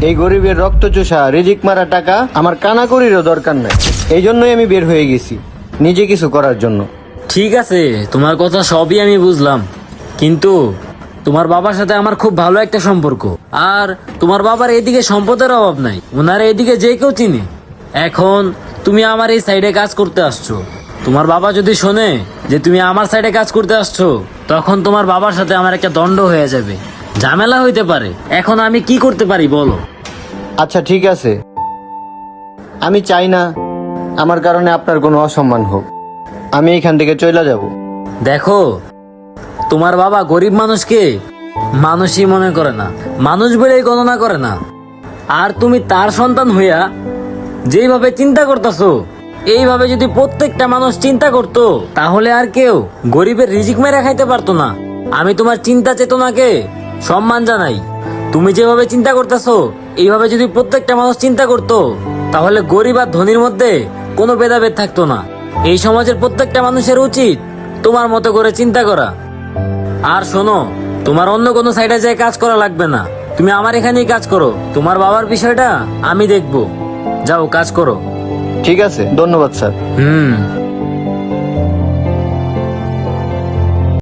এই গরিবের রক্ত চোষা রিজিক মারা টাকা আমার কানাকড়িরও দরকার নাই। এই জন্যই আমি বের হয়ে গেছি নিজে কিছু করার জন্য। ঠিক আছে, তোমার কথা সবই আমি বুঝলাম, কিন্তু তোমার বাবার সাথে আমার খুব ভালো একটা সম্পর্ক। আর তোমার বাবার এদিকে সম্পদের অভাব নাই, ওনার এদিকে যে কেউ চিনে। এখন তুমি আমার এই সাইডে কাজ করতে আসছো, তোমার বাবা যদি শোনে যে তুমি আমার সাইডে কাজ করতে আসছো, তখন তোমার বাবার সাথে আমার একটা দণ্ড হয়ে যাবে, ঝামেলা হইতে পারে। এখন আমি কি করতে পারি বলো? আচ্ছা ঠিক আছে, আমি চাই না আমার কারণে আপনার কোনো অসম্মান হোক। আমি এখান থেকে চলে যাব। দেখো, তোমার বাবা গরিব মানুষকে মানুষই মনে করে না, মানুষ বলেই গণনা করে না। আর তুমি তার সন্তান হইয়া যেইভাবে চিন্তা করতেছো, এইভাবে যদি প্রত্যেকটা মানুষ চিন্তা করতো, তাহলে আর কেউ গরিবের রিজিক মেরে খাইতে পারতো না। আমি তোমার চিন্তা চেতনাকে সম্মান জানাই। তুমি যেভাবে চিন্তা করতেছো, এইভাবে যদি প্রত্যেকটা মানুষ চিন্তা করতো, তাহলে গরিব আর ধনীর মধ্যে কোনো ভেদাভেদ থাকতো না। এই সমাজের প্রত্যেকটা মানুষের উচিত তোমার মতো করে চিন্তা করা। আর শোনো, তোমার অন্য কোনো সাইডে যেয়ে কাজ করা লাগবে না, তুমি আমার এখানেই কাজ করো। তোমার বাবার বিষয়টা আমি দেখবো, যাও কাজ করো। ঠিক আছে, ধন্যবাদ স্যার।